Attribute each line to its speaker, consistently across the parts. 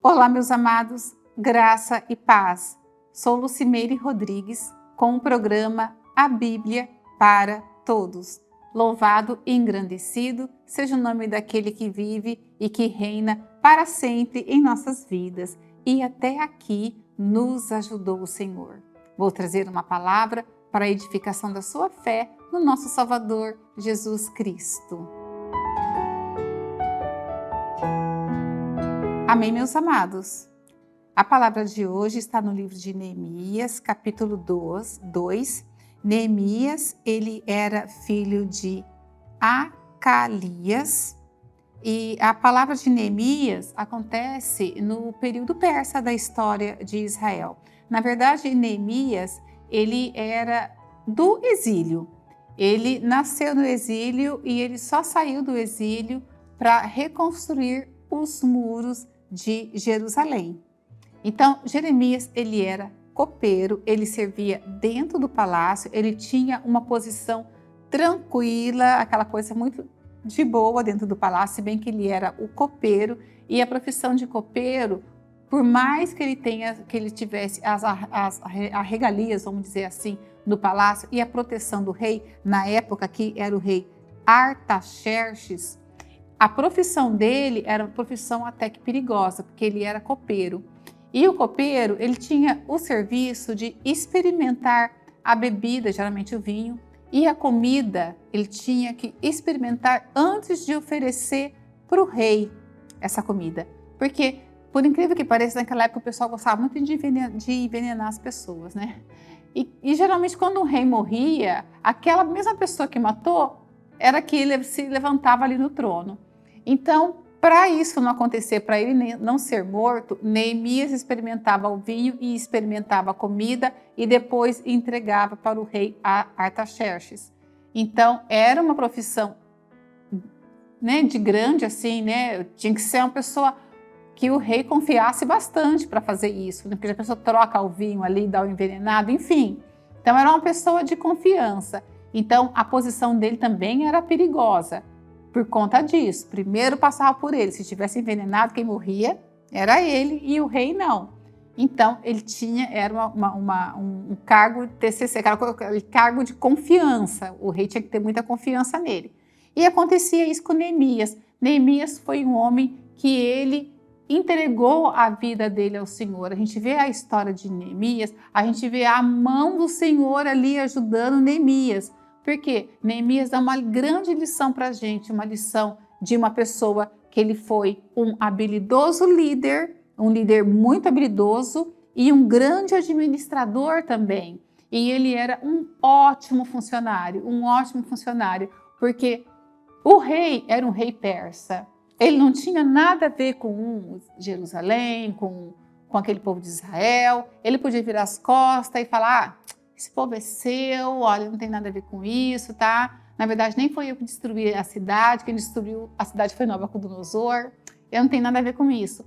Speaker 1: Olá, meus amados, graça e paz. Sou Lucimeire Rodrigues com o programa A Bíblia para Todos. Louvado e engrandecido seja o nome daquele que vive e que reina para sempre em nossas vidas. E até aqui nos ajudou o Senhor. Vou trazer uma palavra para a edificação da sua fé no nosso Salvador, Jesus Cristo. Amém, meus amados? A palavra de hoje está no livro de Neemias, capítulo 2. Neemias, ele era filho de Acalias e a palavra de Neemias acontece no período persa da história de Israel. Na verdade, Neemias, ele era do exílio. Ele nasceu no exílio e ele só saiu do exílio para reconstruir os muros de Jerusalém. Então, Jeremias, ele era copeiro, ele servia dentro do palácio, ele tinha uma posição tranquila, aquela coisa muito de boa dentro do palácio, se bem que ele era o copeiro, e a profissão de copeiro, por mais que ele tivesse as regalias, vamos dizer assim, no palácio, e a proteção do rei, na época que era o rei Artaxerxes, a profissão dele era uma profissão até que perigosa, porque ele era copeiro. E o copeiro, ele tinha o serviço de experimentar a bebida, geralmente o vinho, e a comida, ele tinha que experimentar antes de oferecer para o rei essa comida. Porque, por incrível que pareça, naquela época o pessoal gostava muito de envenenar as pessoas, né? E geralmente quando um rei morria, aquela mesma pessoa que matou era que se levantava ali no trono. Então, para isso não acontecer, para ele não ser morto, Neemias experimentava o vinho e experimentava a comida e depois entregava para o rei Artaxerxes. Então, era uma profissão, né, de grande assim, né? Tinha que ser uma pessoa que o rei confiasse bastante para fazer isso, né? Porque a pessoa troca o vinho ali, dá o envenenado, enfim. Então, era uma pessoa de confiança. Então, a posição dele também era perigosa. Por conta disso, primeiro passava por ele. Se tivesse envenenado, quem morria era ele e o rei não. Então, ele era um cargo TCC, cargo de confiança. O rei tinha que ter muita confiança nele. E acontecia isso com Neemias. Neemias foi um homem que ele entregou a vida dele ao Senhor. A gente vê a história de Neemias, a gente vê a mão do Senhor ali ajudando Neemias. Porque Neemias dá uma grande lição para a gente, uma lição de uma pessoa que ele foi um habilidoso líder, um líder muito habilidoso e um grande administrador também. E ele era um ótimo funcionário, porque o rei era um rei persa. Ele não tinha nada a ver com Jerusalém, com aquele povo de Israel. Ele podia virar as costas e falar: esse povo é seu, olha, não tem nada a ver com isso, tá? Na verdade, nem foi eu que destruí a cidade, quem destruiu a cidade foi Nabucodonosor, eu não tenho nada a ver com isso.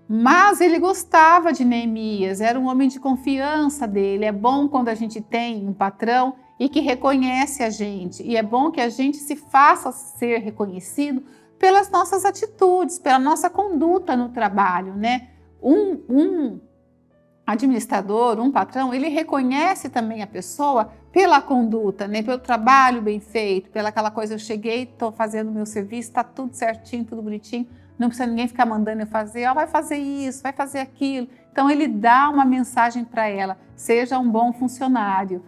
Speaker 1: Mas ele gostava de Neemias, era um homem de confiança dele. É bom quando a gente tem um patrão e que reconhece a gente, e é bom que a gente se faça ser reconhecido pelas nossas atitudes, pela nossa conduta no trabalho, né? Um administrador, um patrão, ele reconhece também a pessoa pela conduta, né? Pelo trabalho bem feito, pela aquela coisa, eu cheguei, estou fazendo o meu serviço, está tudo certinho, tudo bonitinho, não precisa ninguém ficar mandando eu fazer, vai fazer isso, vai fazer aquilo. Então ele dá uma mensagem para ela: seja um bom funcionário,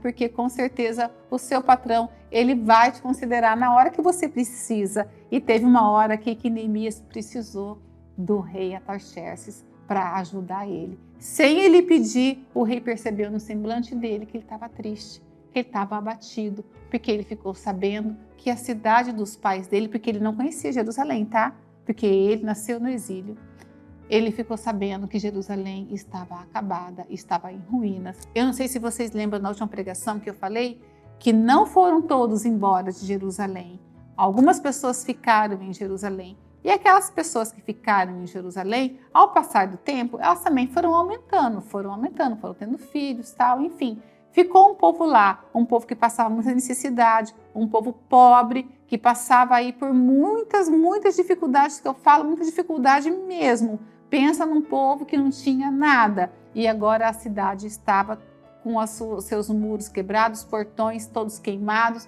Speaker 1: porque com certeza o seu patrão, ele vai te considerar na hora que você precisa. E teve uma hora aqui que Neemias precisou do rei Artaxerxes para ajudar ele. Sem ele pedir, o rei percebeu no semblante dele que ele estava triste, que ele estava abatido, porque ele ficou sabendo que a cidade dos pais dele, porque ele não conhecia Jerusalém, tá? Porque ele nasceu no exílio. Ele ficou sabendo que Jerusalém estava acabada, estava em ruínas. Eu não sei se vocês lembram na última pregação que eu falei que não foram todos embora de Jerusalém. Algumas pessoas ficaram em Jerusalém. E aquelas pessoas que ficaram em Jerusalém, ao passar do tempo, elas também foram aumentando, foram tendo filhos, tal, enfim. Ficou um povo lá, um povo que passava muita necessidade, um povo pobre, que passava aí por muitas dificuldades, que eu falo, muita dificuldade mesmo. Pensa num povo que não tinha nada e agora a cidade estava com os seus muros quebrados, os portões todos queimados,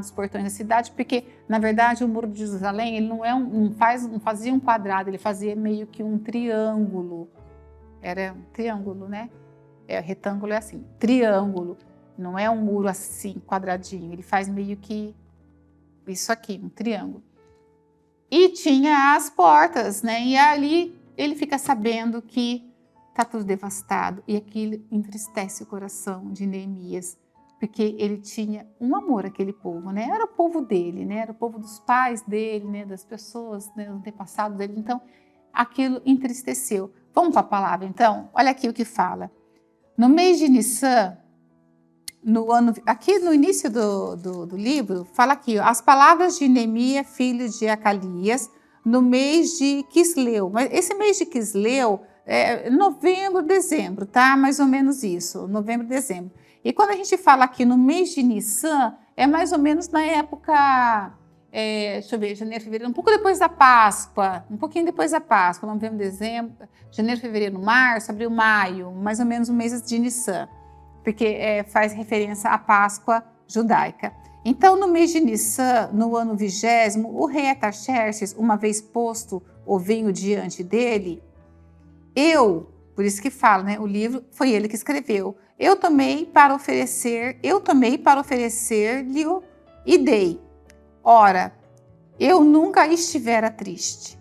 Speaker 1: os portões da cidade, porque na verdade o muro de Jerusalém ele não fazia um quadrado, ele fazia meio que um triângulo. Era um triângulo, né? Retângulo é assim, triângulo. Não é um muro assim, quadradinho. Ele faz meio que isso aqui, um triângulo. E tinha as portas, né? E ali ele fica sabendo que está tudo devastado. E aquilo entristece o coração de Neemias, porque ele tinha um amor àquele povo, né? Era o povo dele, né? Era o povo dos pais dele, né? Das pessoas, né? Do antepassado dele. Então, aquilo entristeceu. Vamos para a palavra, então? Olha aqui o que fala. No mês de Nissan, aqui no início do livro, fala aqui, ó, as palavras de Neemias, filho de Acalias, no mês de Quisleu. Mas esse mês de Quisleu é novembro, dezembro, tá? Mais ou menos isso, novembro, dezembro. E quando a gente fala aqui no mês de Nissan, é mais ou menos na época, deixa eu ver, janeiro, fevereiro, um pouco depois da Páscoa, um pouquinho depois da Páscoa, novembro, dezembro, janeiro, fevereiro, março, abril, maio, mais ou menos o mês de Nissan, porque faz referência à Páscoa judaica. Então, no mês de Nissan, no ano 20º, o rei Artaxerxes, uma vez posto o vinho diante dele, por isso que fala, né? O livro foi ele que escreveu. Eu tomei para oferecer-lhe e dei. Ora, eu nunca estivera triste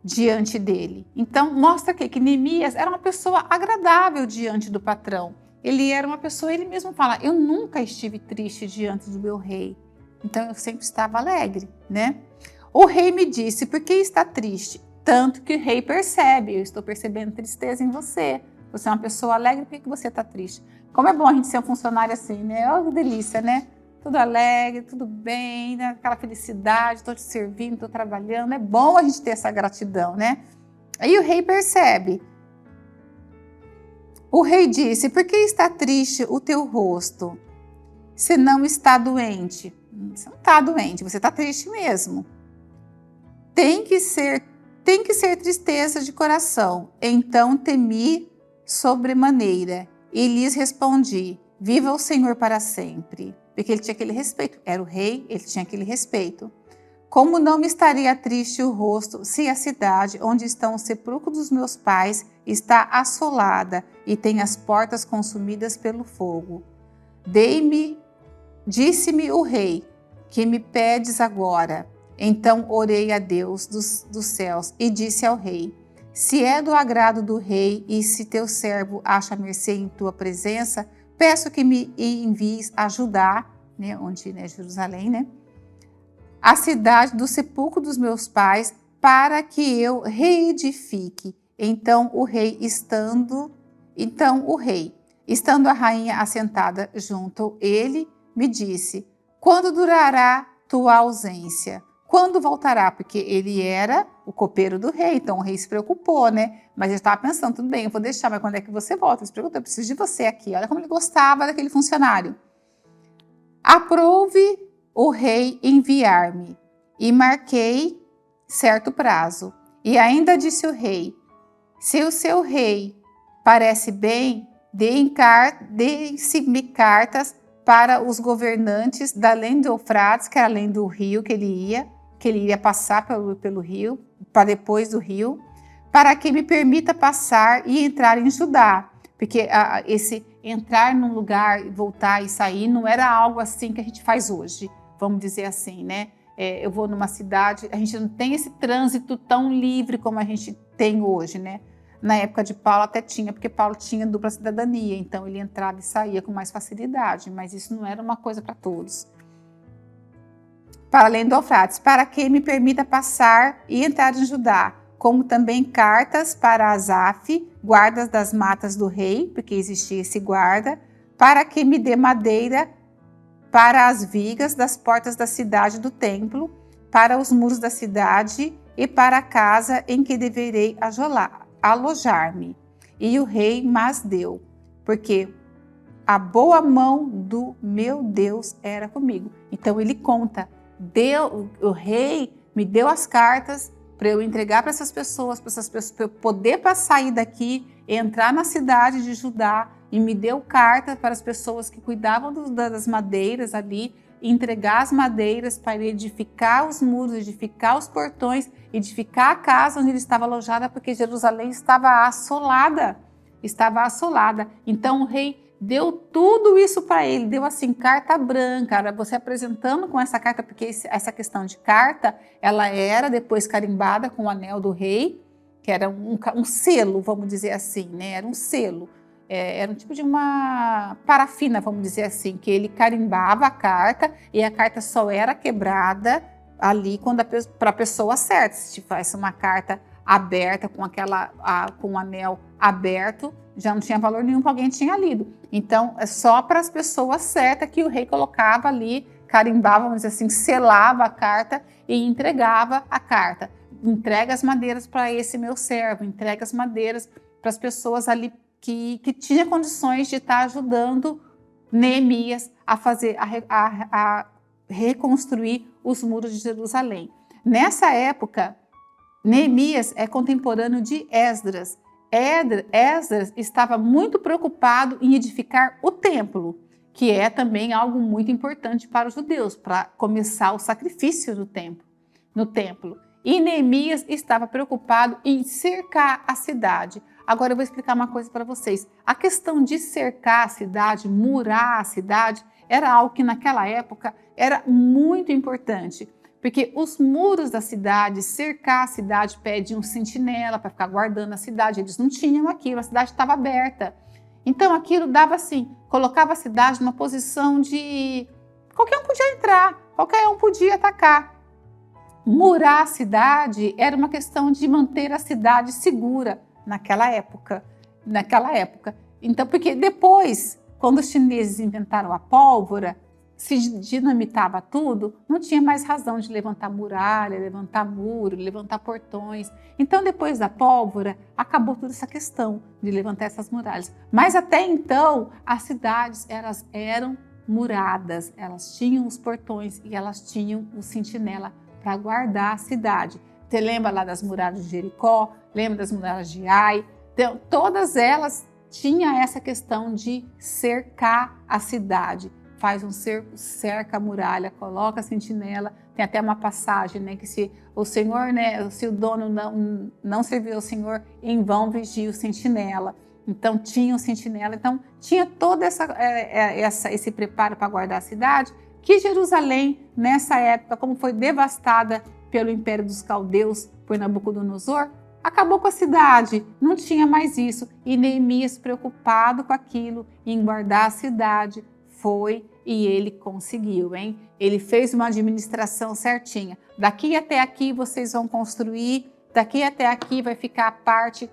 Speaker 1: diante dele. Então, mostra aqui que Neemias era uma pessoa agradável diante do patrão. Ele era uma pessoa, ele mesmo fala, eu nunca estive triste diante do meu rei. Então, eu sempre estava alegre, né? O rei me disse, por que está triste? Tanto que o rei percebe, eu estou percebendo tristeza em você. Você é uma pessoa alegre, por que você está triste? Como é bom a gente ser um funcionário assim, né? Olha que delícia, né? Tudo alegre, tudo bem, né? Aquela felicidade, estou te servindo, estou trabalhando. É bom a gente ter essa gratidão, né? Aí o rei percebe. O rei disse, por que está triste o teu rosto? Você não está doente. Você não está doente, você está triste mesmo. Tem que ser tristeza de coração. Então temi sobremaneira e lhes respondi, viva o Senhor para sempre. Porque ele tinha aquele respeito, era o rei, ele tinha aquele respeito. Como não me estaria triste o rosto se a cidade onde estão os sepulcros dos meus pais está assolada e tem as portas consumidas pelo fogo? Disse-me o rei, que me pedes agora? Então orei a Deus dos céus e disse ao rei, se é do agrado do rei e se teu servo acha mercê em tua presença, peço que me envies a Judá, né, onde é Jerusalém, né, a cidade do sepulcro dos meus pais, para que eu reedifique. Então o rei, estando a rainha assentada junto a ele, me disse, quando durará tua ausência? Quando voltará? Porque ele era o copeiro do rei, então o rei se preocupou, né? Mas ele estava pensando, tudo bem, eu vou deixar, mas quando é que você volta? Ele se perguntou, eu preciso de você aqui. Olha como ele gostava daquele funcionário. Aprove o rei enviar-me e marquei certo prazo. E ainda disse o rei, se o seu rei parece bem, dê-se-me cartas para os governantes da além do Eufrates, que era além do rio que ele iria passar pelo rio, para depois do rio, para que me permita passar e entrar em Judá. Porque esse entrar num lugar, voltar e sair, não era algo assim que a gente faz hoje, vamos dizer assim, né? Eu vou numa cidade, a gente não tem esse trânsito tão livre como a gente tem hoje, né? Na época de Paulo até tinha, porque Paulo tinha dupla cidadania, então ele entrava e saía com mais facilidade, mas isso não era uma coisa para todos. Para além do Eufrates, para que me permita passar e entrar em Judá, como também cartas para Asaf, guardas das matas do rei, porque existia esse guarda, para que me dê madeira para as vigas das portas da cidade do templo, para os muros da cidade e para a casa em que deverei alojar-me. E o rei mas deu, porque a boa mão do meu Deus era comigo. Então ele conta o rei me deu as cartas para eu entregar para essas pessoas, para eu poder sair daqui, entrar na cidade de Judá, e me deu carta para as pessoas que cuidavam das madeiras ali, entregar as madeiras para ele edificar os muros, edificar os portões, edificar a casa onde ele estava alojado, porque Jerusalém estava assolada. Então o rei deu tudo isso para ele, deu assim, carta branca, você apresentando com essa carta, porque essa questão de carta, ela era depois carimbada com o anel do rei, que era um selo, vamos dizer assim, né? Era um selo, era um tipo de uma parafina, vamos dizer assim, que ele carimbava a carta, e a carta só era quebrada ali para a pessoa certa. Se tivesse uma carta aberta, com o anel aberto, já não tinha valor nenhum, para alguém tinha lido. Então, é só para as pessoas certas que o rei colocava ali, carimbava, vamos dizer assim, selava a carta e entregava a carta. Entrega as madeiras para esse meu servo, entrega as madeiras para as pessoas ali que tinha condições de estar ajudando Neemias a reconstruir os muros de Jerusalém. Nessa época, Neemias é contemporâneo de Esdras. Esdras estava muito preocupado em edificar o templo, que é também algo muito importante para os judeus, para começar o sacrifício no templo. E Neemias estava preocupado em cercar a cidade. Agora eu vou explicar uma coisa para vocês. A questão de cercar a cidade, murar a cidade, era algo que naquela época era muito importante. Porque os muros da cidade, cercar a cidade, pede um sentinela para ficar guardando a cidade. Eles não tinham aquilo, a cidade estava aberta. Então aquilo dava assim, colocava a cidade numa posição de qualquer um podia entrar, qualquer um podia atacar. Murar a cidade era uma questão de manter a cidade segura naquela época. Então, porque depois, quando os chineses inventaram a pólvora, se dinamitava tudo, não tinha mais razão de levantar muralha, levantar muro, levantar portões. Então, depois da pólvora, acabou toda essa questão de levantar essas muralhas. Mas até então, as cidades elas eram muradas, elas tinham os portões e elas tinham o sentinela para guardar a cidade. Você lembra lá das muralhas de Jericó? Lembra das muralhas de Ai? Então, todas elas tinham essa questão de cercar a cidade. Faz um cerco, cerca a muralha, coloca a sentinela. Tem até uma passagem, né, que se o Senhor, né, se o dono não serviu ao Senhor, em vão vigia o sentinela. Então tinha o sentinela, então tinha todo esse preparo para guardar a cidade, que Jerusalém, nessa época, como foi devastada pelo Império dos Caldeus, por Nabucodonosor, acabou com a cidade, não tinha mais isso. E Neemias, preocupado com aquilo, em guardar a cidade, foi e ele conseguiu, hein? Ele fez uma administração certinha. Daqui até aqui vocês vão construir, daqui até aqui vai ficar a parte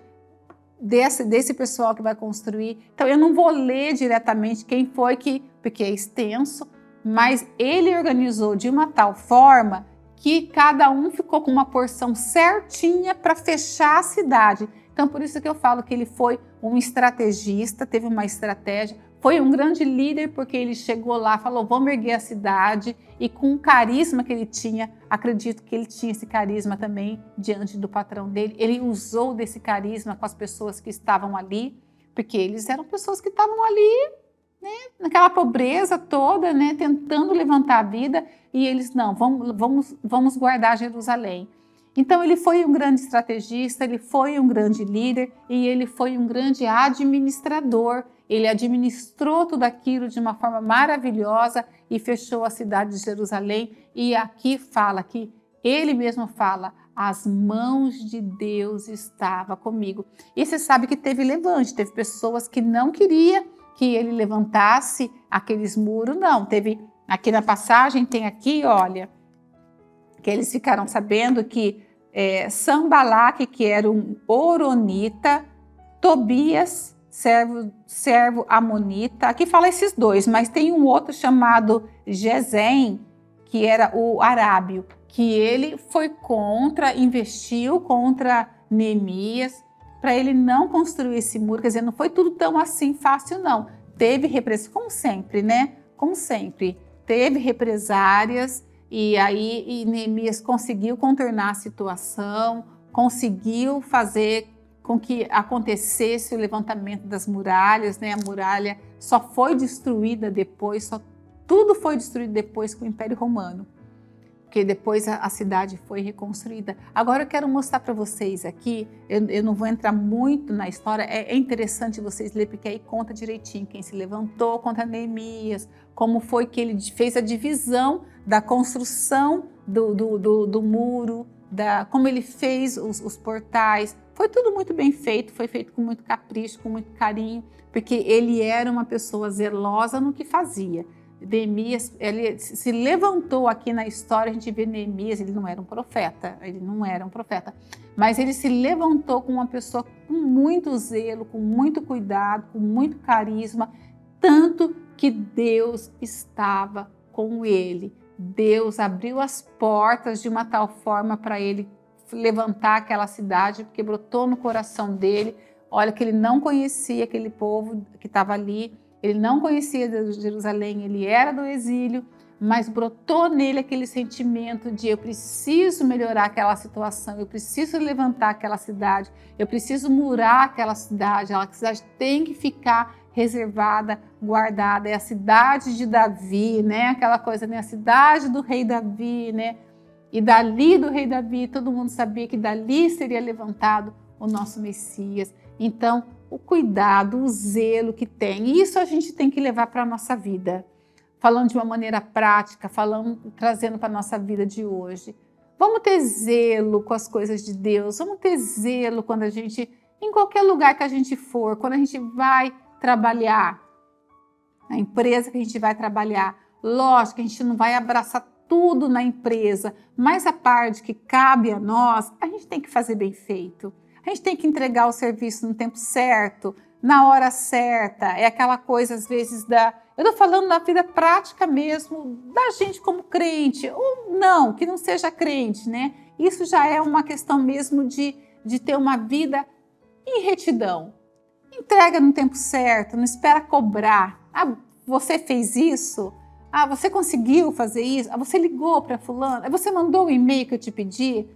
Speaker 1: desse pessoal que vai construir. Então eu não vou ler diretamente quem foi porque é extenso, mas ele organizou de uma tal forma que cada um ficou com uma porção certinha para fechar a cidade. Então por isso que eu falo que ele foi um estrategista, teve uma estratégia, foi um grande líder porque ele chegou lá, falou, vamos erguer a cidade, e com o carisma que ele tinha, acredito que ele tinha esse carisma também diante do patrão dele, ele usou desse carisma com as pessoas que estavam ali, porque eles eram pessoas que estavam ali, né, naquela pobreza toda, né, tentando levantar a vida, e eles, não, vamos guardar Jerusalém. Então ele foi um grande estrategista, ele foi um grande líder e ele foi um grande administrador. Ele administrou tudo aquilo de uma forma maravilhosa e fechou a cidade de Jerusalém. E aqui fala, que ele mesmo fala, as mãos de Deus estavam comigo. E você sabe que teve levante, teve pessoas que não queriam que ele levantasse aqueles muros, não. Teve, aqui na passagem tem aqui, olha, que eles ficaram sabendo que Sanbalaque, que era um horonita, Tobias, servo amonita, aqui fala esses dois, mas tem um outro chamado Gesem, que era o arábio, que ele foi investiu contra Neemias, para ele não construir esse muro. Quer dizer, não foi tudo tão assim fácil, não. Teve represárias, como sempre, né? Como sempre, teve represárias, E aí Neemias conseguiu contornar a situação, conseguiu fazer com que acontecesse o levantamento das muralhas, né? A muralha só foi destruída depois, tudo foi destruído depois com o Império Romano, porque depois a cidade foi reconstruída. Agora eu quero mostrar para vocês aqui, eu não vou entrar muito na história, é interessante vocês lerem, porque aí conta direitinho quem se levantou contra Neemias, como foi que ele fez a divisão da construção do muro, como ele fez os portais. Foi tudo muito bem feito, foi feito com muito capricho, com muito carinho, porque ele era uma pessoa zelosa no que fazia. Neemias, ele se levantou aqui na história, a gente vê Neemias, ele não era um profeta, mas ele se levantou com uma pessoa com muito zelo, com muito cuidado, com muito carisma, tanto que Deus estava com ele. Deus abriu as portas de uma tal forma para ele levantar aquela cidade, porque brotou no coração dele. Olha que ele não conhecia aquele povo que estava ali, ele não conhecia Jerusalém, ele era do exílio, mas brotou nele aquele sentimento de eu preciso melhorar aquela situação, eu preciso levantar aquela cidade, eu preciso murar aquela cidade tem que ficar reservada, guardada. É a cidade de Davi, né? Aquela coisa, né? A cidade do rei Davi, né? E dali do rei Davi, todo mundo sabia que dali seria levantado o nosso Messias. Então, o cuidado, o zelo que tem, isso a gente tem que levar para a nossa vida. Falando de uma maneira prática, trazendo para a nossa vida de hoje. Vamos ter zelo com as coisas de Deus, vamos ter zelo quando a gente, em qualquer lugar que a gente for, quando a gente vai trabalhar, na empresa que a gente vai trabalhar. Lógico que a gente não vai abraçar tudo na empresa, mas a parte que cabe a nós, a gente tem que fazer bem feito. A gente tem que entregar o serviço no tempo certo, na hora certa. É aquela coisa, às vezes, eu estou falando da vida prática mesmo, da gente como crente, ou não, que não seja crente, né? Isso já é uma questão mesmo de ter uma vida em retidão. Entrega no tempo certo, não espera cobrar. Ah, você fez isso? Ah, você conseguiu fazer isso? Ah, você ligou para fulano? Ah, você mandou o e-mail que eu te pedi?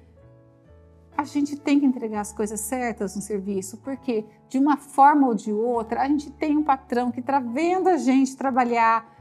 Speaker 1: A gente tem que entregar as coisas certas no serviço, porque de uma forma ou de outra, a gente tem um patrão que está vendo a gente trabalhar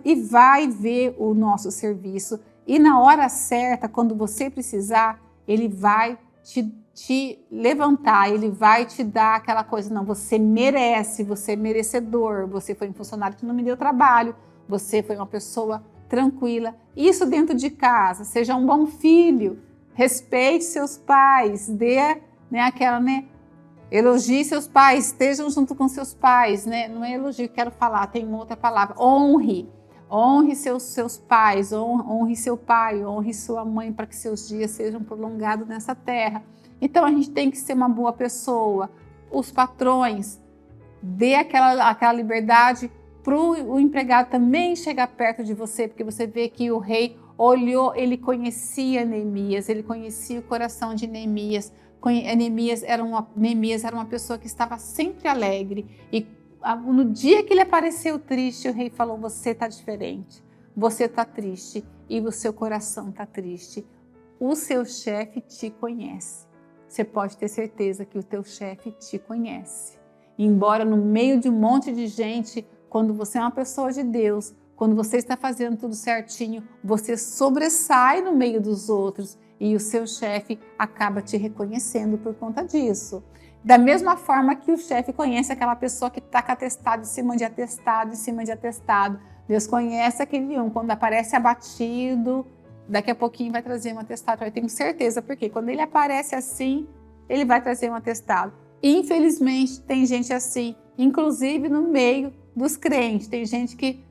Speaker 1: e vai ver o nosso serviço. E na hora certa, quando você precisar, ele vai te levantar, ele vai te dar aquela coisa, não, você merece, você é merecedor, você foi um funcionário que não me deu trabalho, você foi uma pessoa tranquila. Isso dentro de casa, seja um bom filho, respeite seus pais, elogie seus pais, estejam junto com seus pais, né? Não é elogio que quero falar, tem uma outra palavra, honre seus pais, honre seu pai, honre sua mãe, para que seus dias sejam prolongados nessa terra. Então a gente tem que ser uma boa pessoa. Os patrões, dê aquela liberdade para o empregado também chegar perto de você, porque você vê que o rei olhou, ele conhecia Neemias, ele conhecia o coração de Neemias. Neemias era uma pessoa que estava sempre alegre, e no dia que ele apareceu triste, o rei falou: você está diferente, você está triste e o seu coração está triste. O seu chefe te conhece. Você pode ter certeza que o teu chefe te conhece. Embora no meio de um monte de gente, quando você é uma pessoa de Deus, quando você está fazendo tudo certinho, você sobressai no meio dos outros e o seu chefe acaba te reconhecendo por conta disso. Da mesma forma que o chefe conhece aquela pessoa que está com atestado em cima de atestado, em cima de atestado. Deus conhece aquele quando aparece abatido, daqui a pouquinho vai trazer um atestado. Eu tenho certeza, porque quando ele aparece assim, ele vai trazer um atestado. Infelizmente, tem gente assim, inclusive no meio dos crentes. Tem gente que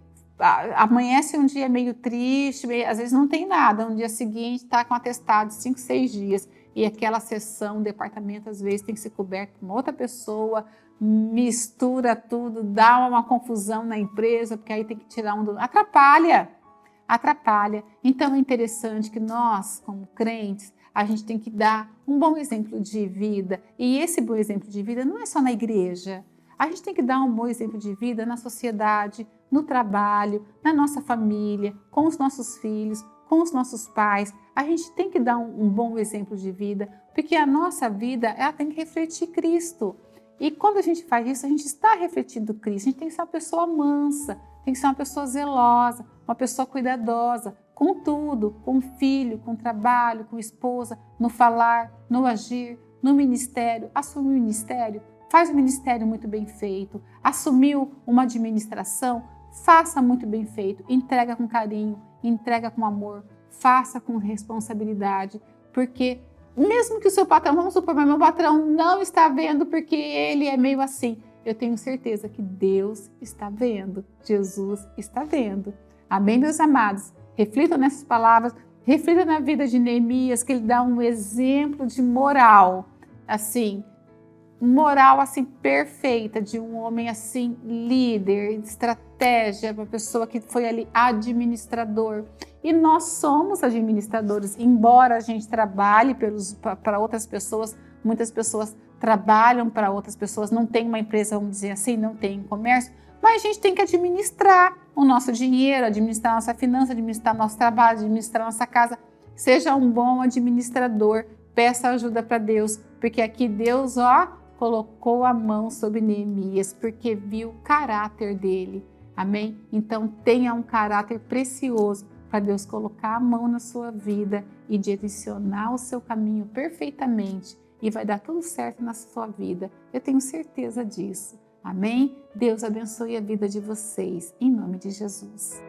Speaker 1: amanhece um dia meio triste, às vezes não tem nada, no dia seguinte está com atestado de 5, 6 dias, e aquela sessão, o departamento às vezes tem que ser coberto com outra pessoa, mistura tudo, dá uma confusão na empresa, porque aí tem que tirar atrapalha. Então é interessante que nós, como crentes, a gente tem que dar um bom exemplo de vida, e esse bom exemplo de vida não é só na igreja. A gente tem que dar um bom exemplo de vida na sociedade, no trabalho, na nossa família, com os nossos filhos, com os nossos pais. A gente tem que dar um bom exemplo de vida, porque a nossa vida ela tem que refletir Cristo. E quando a gente faz isso, a gente está refletindo Cristo. A gente tem que ser uma pessoa mansa, tem que ser uma pessoa zelosa, uma pessoa cuidadosa, com tudo, com filho, com trabalho, com esposa, no falar, no agir, no ministério. Assumir o ministério, faz o ministério muito bem feito. Assumiu uma administração, faça muito bem feito. Entrega com carinho, entrega com amor, faça com responsabilidade, porque mesmo que o seu patrão, vamos supor, mas meu patrão não está vendo porque ele é meio assim, eu tenho certeza que Deus está vendo, Jesus está vendo. Amém, meus amados? Reflitam nessas palavras, reflitam na vida de Neemias, que ele dá um exemplo de moral, assim, perfeita, de um homem assim, líder, estratégia, uma pessoa que foi ali administrador. E nós somos administradores, embora a gente trabalhe para outras pessoas, muitas pessoas trabalham para outras pessoas, não tem uma empresa, vamos dizer assim, não tem comércio, mas a gente tem que administrar o nosso dinheiro, administrar a nossa finança, administrar nosso trabalho, administrar nossa casa. Seja um bom administrador, peça ajuda para Deus, porque aqui Deus, colocou a mão sobre Neemias, porque viu o caráter dele. Amém? Então tenha um caráter precioso para Deus colocar a mão na sua vida e direcionar o seu caminho perfeitamente e vai dar tudo certo na sua vida. Eu tenho certeza disso. Amém? Deus abençoe a vida de vocês, em nome de Jesus.